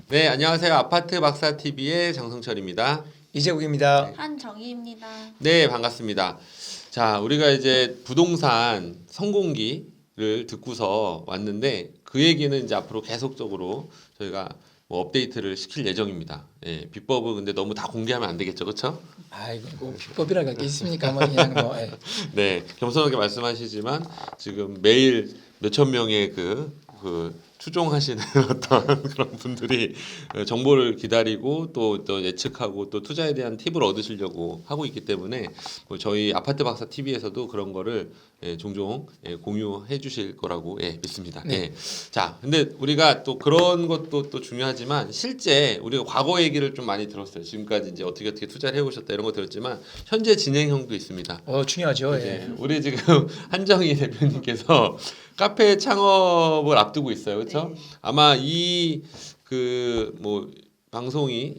네, 안녕하세요. 아파트 박사 TV의 장성철입니다. 이재국입니다. 한정희입니다. 네, 반갑습니다. 자, 우리가 이제 부동산 성공기를 듣고서 왔는데 그 얘기는 이제 앞으로 계속적으로 저희가 뭐 업데이트를 시킬 예정입니다. 예, 비법은 근데 너무 다 공개하면 안 되겠죠, 그렇죠? 아이고 뭐 비법이랄 게 있습니까? 뭐 그냥 뭐 예. 네, 겸손하게 말씀하시지만 지금 매일 몇천 명의 그 추종하시는 어떤 그런 분들이 정보를 기다리고 또 예측하고 또 투자에 대한 팁을 얻으시려고 하고 있기 때문에 뭐 저희 아파트 박사 TV에서도 그런 거를 종종 공유해 주실 거라고 믿습니다. 네. 예. 자, 근데 우리가 또 그런 것도 또 중요하지만 실제 우리가 과거 얘기를 좀 많이 들었어요. 지금까지 이제 어떻게 투자를 해오셨다 이런 거 들었지만 현재 진행형도 있습니다. 중요하죠. 네, 예. 우리 지금 한정희 대표님께서 카페 창업을 앞두고 있어요, 그렇죠? 네. 아마 이 그 뭐 방송이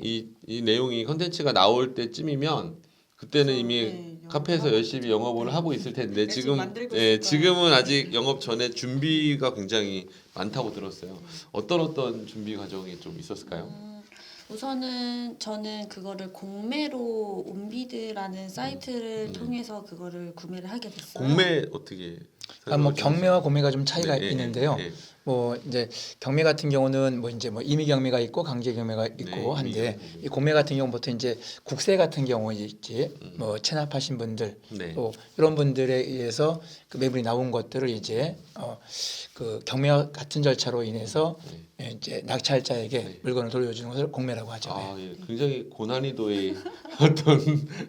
이 내용이 컨텐츠가 나올 때쯤이면 그때는 이미 네, 카페에서 영업을 열심히 영업을 하고 있을 텐데 지금 지금 만들고 있을 거예요. 지금은 아직 영업 전에 준비가 굉장히 많다고 들었어요. 어떤 준비 과정이 좀 있었을까요? 우선은 저는 그거를 공매로 온비드라는 사이트를 통해서 그거를 구매를 하게 됐어요. 공매 어떻게? 뭐 경매와 공매가 좀 차이가 네, 있는데요. 네, 네. 뭐 이제 경매 같은 경우는 뭐 이제 뭐 임의 경매가 있고 강제 경매가 있고 네, 한데 임의 이 공매 같은 경우 보통 이제 국세 같은 경우 이제 뭐 체납하신 분들 네. 또 이런 분들에 의해서 그 매물이 나온 것들을 이제 그 경매 같은 절차로 인해서 이제 낙찰자에게 물건을 돌려주는 것을 공매라고 하죠. 아, 예. 굉장히 고난이도의 어떤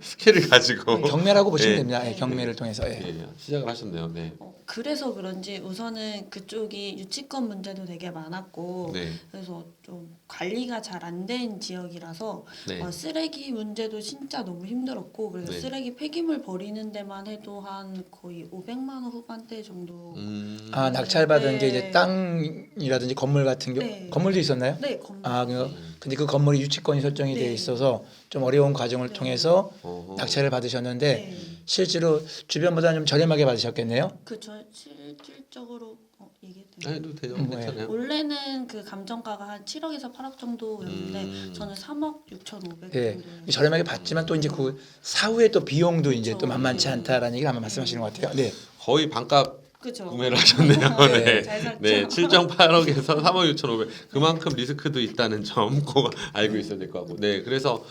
스킬을 가지고 경매라고 보시면 예. 됩니다. 예, 경매를 통해서. 예. 예, 시작을 하셨네요. 네. 그래서 그런지 우선은 그쪽이 유치권 문제도 되게 많았고 네. 그래서 좀 관리가 잘 안 된 지역이라서 네. 쓰레기 문제도 진짜 너무 힘들었고 그래서 네. 쓰레기 폐기물 버리는 데만 해도 한 거의 500만 원 후반대 정도. 낙찰받은 게 이제 네. 땅이라든지 건물 같은 경우 네. 건물도 있었나요? 네, 건물. 근데 그 건물이 유치권이 설정이 네. 돼 있어서 좀 어려운 과정을 네. 통해서 어허. 낙찰을 받으셨는데 네. 실제로 주변보다 좀 저렴하게 받으셨겠네요. 그저 실질적으로 얘기해도 아, 해도 되죠. 네. 괜찮아요. 원래는 그 감정가가 한 7억에서 8억 정도였는데 저는 3억 6,500 예, 정도. 저렴하게 받지만 또 이제 그 사후에 또 비용도 이제 또 그쵸. 만만치 네. 않다라는 얘기를 아마 말씀하시는 것 같아요. 네, 거의 반값 그죠. 구매를 하셨네요. 네. 네. 잘 샀죠. 네. 7.8억에서 3억 6,500. 그만큼 리스크도 있다는 점 꼭 알고 있어야 될 것 같고. 네. 그래서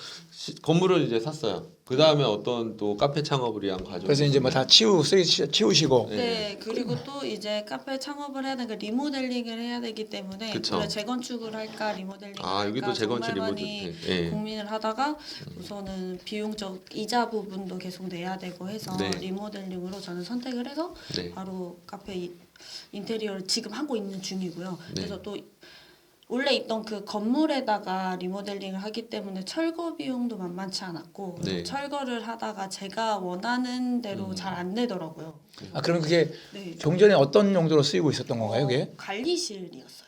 건물을 이제 샀어요. 그다음에 어떤 또 카페 창업을 위한 과정. 그래서 이제 뭐 다 치우시고 네, 그리고 또 이제 카페 창업을 해야 되니까 리모델링을 해야 되기 때문에 그쵸. 그래 재건축을 할까 리모델링을 아, 할까 여기도 재건축 정말 리모델. 많이 네. 고민을 하다가 우선은 비용적 이자 부분도 계속 내야 되고 해서 네. 리모델링으로 저는 선택을 해서 네. 바로 카페 인테리어를 지금 하고 있는 중이고요. 네. 그래서 또 원래 있던 그 건물에다가 리모델링을 하기 때문에 철거 비용도 만만치 않았고 그래서 네. 철거를 하다가 제가 원하는 대로 잘 안 되더라고요. 그러면 그게 네. 종전에 어떤 용도로 쓰이고 있었던 건가요, 그게? 관리실이었어요.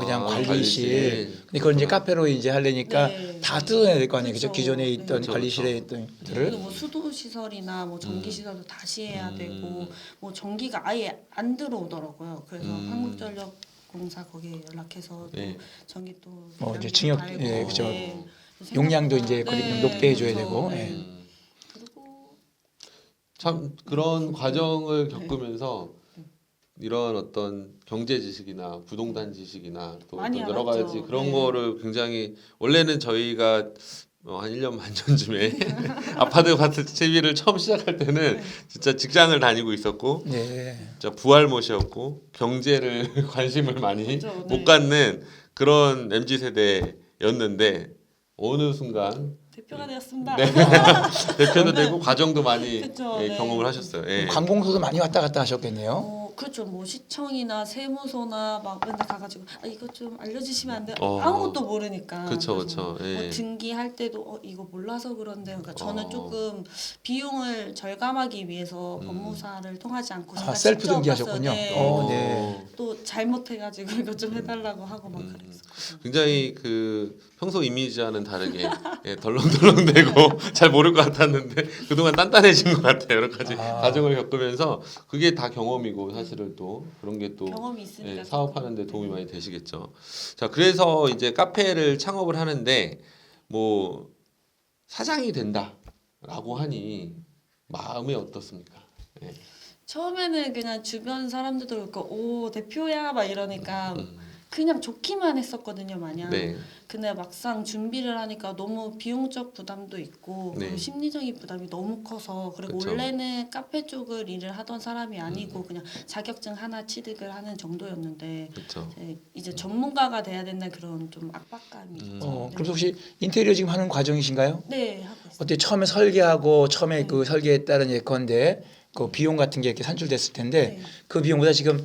그냥 아, 관리실. 관리실. 근데 그걸 이제 카페로 이제 하려니까 네. 다 뜯어내야 될 거 아니에요, 그죠? 그쵸. 기존에 네. 있던 그쵸, 관리실에 그쵸. 있던 그리고 것들을. 뭐 수도 시설이나 뭐 전기 시설도 다시 해야 되고 뭐 전기가 아예 안 들어오더라고요. 그래서 한국전력공사 거기에 연락해서 또 네. 전기 또 이제 대량도 징역, 달고, 예, 그쵸. 네. 용량도 생각보다- 이제 거의 좀 높게 해줘야 그쵸. 되고, 네. 예. 그리고 참 그런 과정을 겪으면서 이런 어떤 경제 지식이나 부동산 지식이나 또 많이 어떤 여러 알았죠. 가지 그런 네. 거를 굉장히 원래는 저희가 한 1년 반 전쯤에 아파트 파트 TV를 처음 시작할 때는 진짜 직장을 다니고 있었고 네. 진짜 부활못이었고 경제를 관심을 많이 그렇죠. 못 네. 갖는 그런 MZ 세대였는데 어느 순간 대표가 되었습니다. 네. 대표도 되고 과정도 많이 그쵸, 네. 경험을 하셨어요. 예. 관공서도 많이 왔다 갔다 하셨겠네요. 그렇죠. 뭐 시청이나 세무서나 막 맨날 가가지고 이거 좀 알려주시면 안 돼요? 어. 아무것도 모르니까. 그쵸, 그래서 그쵸. 예. 뭐 등기할 때도 이거 몰라서 그런데 그러니까 저는 어. 조금 비용을 절감하기 위해서 법무사를 통하지 않고 제가 셀프 직접 등기하셨군요. 가서, 네. 네. 또 잘못해가지고 이거 좀 해달라고 하고 막 그랬었거든요. 굉장히 그 평소 이미지와는 다르게 예, 덜렁덜렁대고 잘 모를 것 같았는데 그동안 단단해진 것 같아요. 여러 가지 과정을 겪으면서 그게 다 경험이고 사실은 또 그런 게 또 경험이 있으니까 예, 사업하는 데 도움이 많이 되시겠죠. 자, 그래서 이제 카페를 창업을 하는데 뭐 사장이 된다라고 하니 마음이 어떻습니까? 예. 처음에는 그냥 주변 사람들도 그렇고 오 대표야 막 이러니까 그냥 좋기만 했었거든요 마냥. 네. 근데 막상 준비를 하니까 너무 비용적 부담도 있고 네. 그리고 심리적인 부담이 너무 커서 그리고 그쵸. 원래는 카페 쪽을 일을 하던 사람이 아니고 그냥 자격증 하나 취득을 하는 정도였는데 그렇죠. 이제 전문가가 돼야 된다는 그런 좀 압박감이 있죠. 그럼 혹시 인테리어 지금 하는 과정이신가요? 네 하고 있어요. 어때 처음에 설계하고 처음에 네. 그 설계에 따른 예컨대 그 비용 같은 게 이렇게 산출됐을 텐데 네. 그 비용보다 지금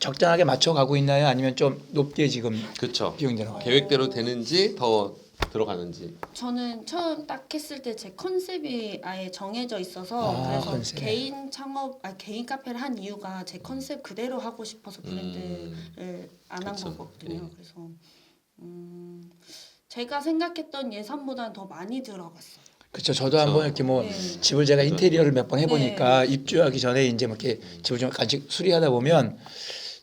적당하게 맞춰 가고 있나요? 아니면 좀 높게 지금 그렇죠. 비용이 들어가요? 계획대로 되는지 더 들어가는지. 저는 처음 딱 했을 때 제 컨셉이 아예 정해져 있어서 아, 그래서 컨셉. 개인 카페를 한 이유가 제 컨셉 그대로 하고 싶어서 브랜드를 안 한 그쵸. 거거든요. 예. 그래서 제가 생각했던 예산보다는 더 많이 들어갔어요. 그렇죠. 저도 한번 이렇게 뭐 네. 집을 제가 그죠. 인테리어를 몇 번 해보니까 입주하기 전에 이제 뭐 이렇게 집을 좀 같이 수리하다 보면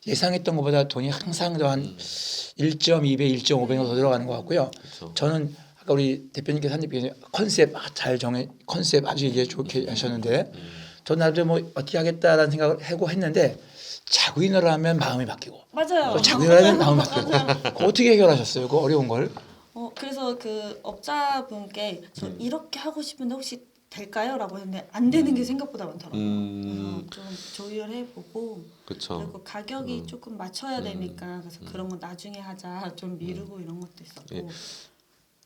예상했던 것보다 돈이 항상 더한 1.2배, 1.5배 더 들어가는 것 같고요. 그렇죠. 저는 아까 우리 대표님께서 한 얘기 컨셉 잘 정해 컨셉 아주 이제 좋게 하셨는데 저는 나도 뭐 어떻게 하겠다라는 생각을 하고 했는데 자고 일어나면 마음이 바뀌고 맞아요. 또 자고 일어나면 마음이 바뀌고 그거 어떻게 해결하셨어요? 그 어려운 걸? 그래서 그 업자분께 저 이렇게 하고 싶은데 혹시 될까요? 라고 했는데 안 되는 게 생각보다 많더라고요. 그래서 좀 조율해보고 그렇죠. 그리고 가격이 조금 맞춰야 되니까 그래서 그런 건 나중에 하자 좀 미루고 이런 것도 있었고 예.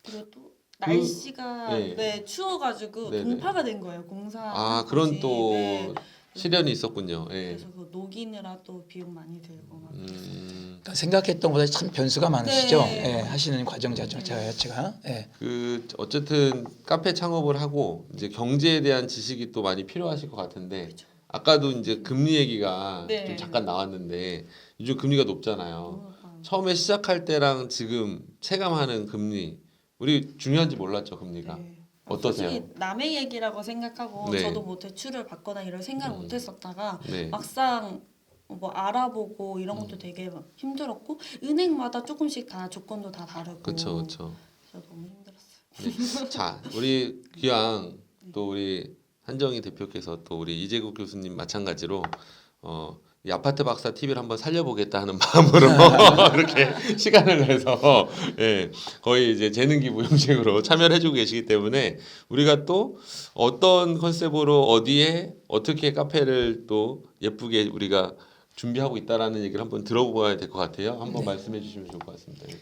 그리고 또 날씨가 예. 네, 추워가지고 네네. 동파가 된 거예요 공사. 아, 그런 또 네. 시련이 있었군요. 예. 그래서 그 녹이느라 또 비용 많이 들고 막 그러니까 생각했던 것보다 참 변수가 많으시죠. 네. 예, 하시는 과정 자체가. 예. 그 어쨌든 카페 창업을 하고 이제 경제에 대한 지식이 또 많이 필요하실 것 같은데 아까도 이제 금리 얘기가 네. 좀 잠깐 나왔는데 요즘 금리가 높잖아요. 너무 처음에 시작할 때랑 지금 체감하는 금리 우리 중요한지 몰랐죠 금리가. 네. 어떠세요? 솔직히 남의 얘기라고 생각하고 네. 저도 뭐 대출을 받거나 이런 생각을 못 했었다가 네. 막상 뭐 알아보고 이런 것도 되게 막 힘들었고 은행마다 조금씩 다 조건도 다 다르고 그렇죠, 그렇죠. 그래서 너무 힘들었어요. 네. 자, 우리 귀양 또 우리 한정희 대표께서 또 우리 이재국 교수님 마찬가지로 이 아파트 박사 TV를 한번 살려보겠다 하는 마음으로 이렇게 시간을 내서 예, 거의 이제 재능 기부 형식으로 참여를 해주고 계시기 때문에 우리가 또 어떤 컨셉으로 어디에 어떻게 카페를 또 예쁘게 우리가 준비하고 있다라는 얘기를 한번 들어봐야 될 것 같아요. 한번 말씀해 주시면 좋을 것 같습니다. 예.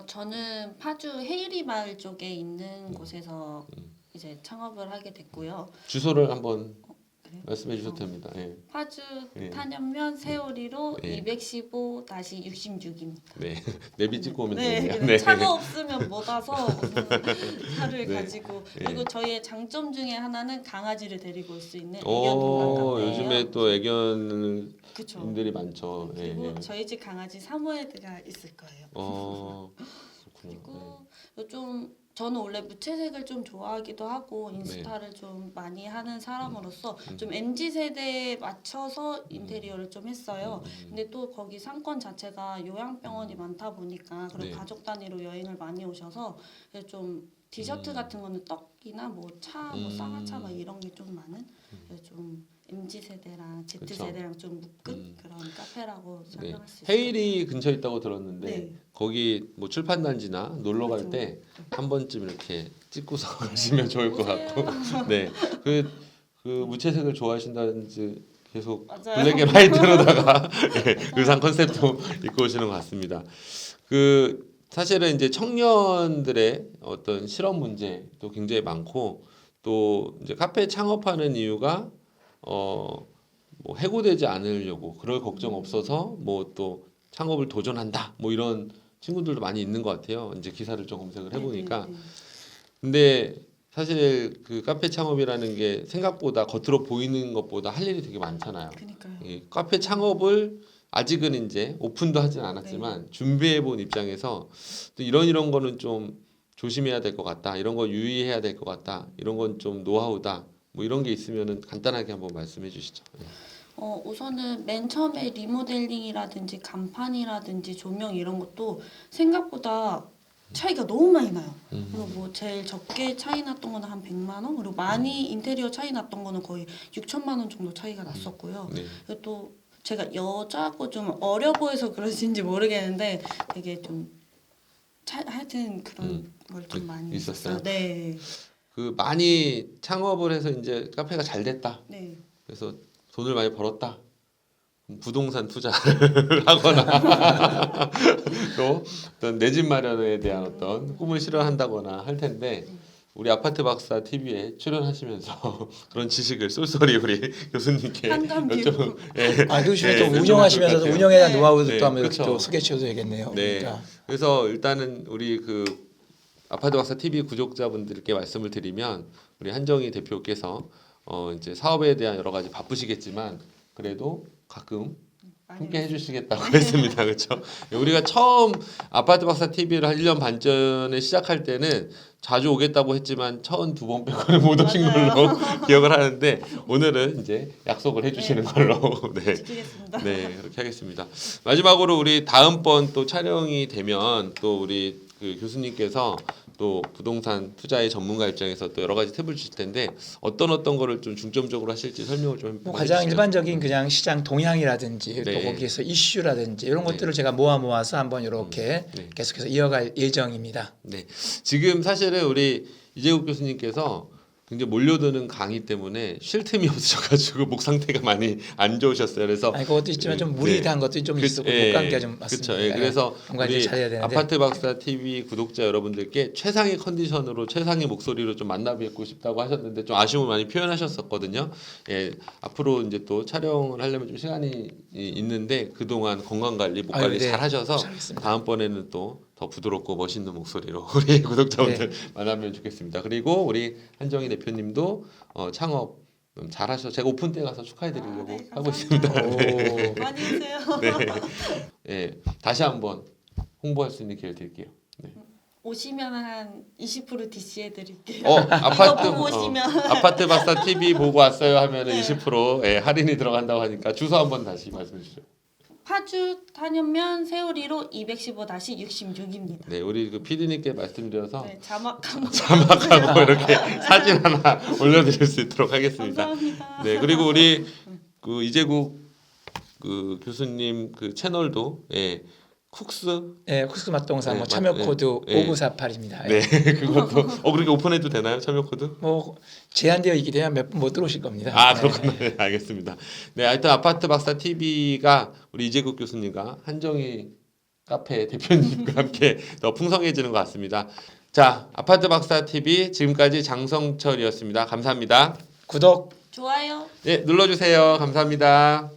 저는 파주 헤이리 마을 쪽에 있는 곳에서 이제 창업을 하게 됐고요. 주소를 한번 그래요? 말씀해 주셔도 됩니다. 예. 파주 예. 탄현면 세오리로 예. 215-66입니다. 네, 내비 찍고 오면 네, 되겠네요. 그래서 차가 없으면 못 와서 차를 네. 가지고 예. 그리고 저희의 장점 중에 하나는 강아지를 데리고 올 수 있는 애견 오, 동반 요즘에 카페예요. 또 애견인들이 그쵸. 많죠. 예, 그리고 예. 저희 집 강아지 사모예드가 있을 거예요. 그렇군요. 그리고 좀 저는 원래 무채색을 좀 좋아하기도 하고 인스타를 좀 많이 하는 사람으로서 좀 MZ 세대에 맞춰서 인테리어를 좀 했어요. 근데 또 거기 상권 자체가 요양병원이 많다 보니까 그리고 네. 가족 단위로 여행을 많이 오셔서 그래서 좀 디저트 같은 거는 떡이나 뭐 차, 뭐 쌍화차 막 이런 게 좀 많은 그래서 좀 MZ 세대랑 Z 그쵸. 세대랑 좀 묶은 그런 카페라고 네. 설명할 수 있어요. 헤일이 근처에 있다고 들었는데 네. 거기 뭐 출판 단지나 놀러 갈 때 한 번쯤 이렇게 찍고서 가시면 좋을 것 같고. 네. 그 무채색을 좋아하신다든지 계속 맞아요. 블랙 앤 화이트로다가 예, 의상 컨셉도 입고 오시는 것 같습니다. 그 사실은 이제 청년들의 어떤 실업 문제도 굉장히 많고 또 이제 카페 창업하는 이유가 뭐 해고되지 않으려고 그럴 걱정 없어서 뭐 또 창업을 도전한다 뭐 이런 친구들도 많이 있는 것 같아요. 이제 기사를 좀 검색을 해보니까 네. 근데 사실 그 카페 창업이라는 게 생각보다 겉으로 보이는 것보다 할 일이 되게 많잖아요. 그러니까요. 이 카페 창업을 아직은 이제 오픈도 하진 않았지만 준비해 본 입장에서 또 이런 거는 좀 조심해야 될 것 같다. 이런 거 유의해야 될 것 같다. 이런 건 좀 노하우다. 뭐 이런 게 있으면은 간단하게 한번 말씀해 주시죠. 네. 우선은 맨 처음에 리모델링이라든지 간판이라든지 조명 이런 것도 생각보다 차이가 너무 많이 나요. 그리고 뭐 제일 적게 차이 났던 거는 한 100만 원, 그리고 많이 인테리어 차이 났던 거는 거의 6천만 원 정도 차이가 났었고요. 네. 그리고 또 제가 여자고 좀 어려 보여서 그러신지 모르겠는데 되게 좀 하여튼 그런 걸 좀 많이 있었어요? 네. 그 많이 창업을 해서 이제 카페가 잘 됐다. 네. 그래서 돈을 많이 벌었다. 그럼 부동산 투자를 하거나 또 어떤 내 집 마련에 대한 어떤 꿈을 실현한다거나 할 텐데 우리 아파트 박사 TV에 출연하시면서 그런 지식을 쏠쏠히 우리 교수님께 한강 여쭤. 예. 교수님 또 예, 운영하시면서도 여쭤볼 것 운영에 대한 네. 노하우도 네, 또 한번 이렇게 그쵸. 또 소개해 주셔도 되겠네요. 네. 그러니까. 그래서 일단은 우리 그 아파트 박사 TV 구독자분들께 말씀을 드리면 우리 한정희 대표께서 이제 사업에 대한 여러 가지 바쁘시겠지만 그래도 가끔 함께 해주시겠다고 했습니다. 그렇죠? 우리가 처음 아파트 박사 TV를 한 1년 반 전에 시작할 때는 자주 오겠다고 했지만 1,002번 빼고는 못 오신 걸로 기억을 하는데 오늘은 이제 약속을 해주시는 걸로 네. 지키겠습니다. 네, 그렇게 하겠습니다. 마지막으로 우리 다음번 또 촬영이 되면 또 우리 그 교수님께서 또 부동산 투자의 전문가 입장에서 또 여러 가지 팁을 주실 텐데 어떤 거를 좀 중점적으로 하실지 설명을 좀 뭐 해주시죠. 가장 일반적인 그냥 시장 동향이라든지 네. 또 거기에서 이슈라든지 이런 네. 것들을 제가 모아서 한번 이렇게 네. 계속해서 이어갈 예정입니다. 네, 지금 사실은 우리 이재국 교수님께서 굉장히 몰려드는 강의 때문에 쉴 틈이 없으셔가지고 목 상태가 많이 안 좋으셨어요. 그래서 아니 그것도 있지만 좀 무리한 것도 좀 있었고 목 감기가 좀 그렇죠. 맞습니다. 그래서 건강 우리 잘해야 되는데 아파트 박사 TV 구독자 여러분들께 최상의 컨디션으로 최상의 목소리로 좀 만나 뵙고 싶다고 하셨는데 좀 아쉬움을 많이 표현하셨었거든요. 예, 앞으로 이제 또 촬영을 하려면 좀 시간이 있는데 그동안 건강 관리, 목 관리 네. 잘 하셔서 잘했습니다. 다음번에는 또 더 부드럽고 멋있는 목소리로 우리 구독자분들 네. 만나면 좋겠습니다. 그리고 우리 한정희 대표님도 창업 잘하셔. 제가 오픈 때 가서 축하해드리려고 네, 하고 감사합니다. 있습니다. 오. 많이 해주세요. 네. 예, 다시 한번 홍보할 수 있는 기회를 드릴게요. 네. 오시면 한 20% DC 해드릴게요. 아파트 이거 보고 오시면. 아파트 박사 TV 보고 왔어요 하면은 네. 20% 예, 할인이 들어간다고 하니까 주소 한번 다시 말씀해 주시죠. 파주 탄현면 세우리로 215-66입니다. 네, 우리 그 PD님께 말씀드려서 네, 자막 한번 자막하고 이렇게 사진 하나 올려드릴 수 있도록 하겠습니다. 감사합니다. 네, 그리고 우리 그 이재국 그 교수님 그 채널도 예, 쿡스 네, 쿠스 맛동산 네, 뭐 참여 네, 코드 네. 5948입니다. 네, 그것도 그렇게 오픈해도 되나요? 참여 코드? 뭐 제한되어 있기 때문에 몇 분 못 들어오실 겁니다. 아 네. 그렇구나. 네, 알겠습니다. 네, 하여튼 아파트 박사 TV가 우리 이재국 교수님과 한정희 카페 대표님과 함께 더 풍성해지는 것 같습니다. 자, 아파트 박사 TV 지금까지 장성철이었습니다. 감사합니다. 구독 좋아요. 네, 눌러주세요. 감사합니다.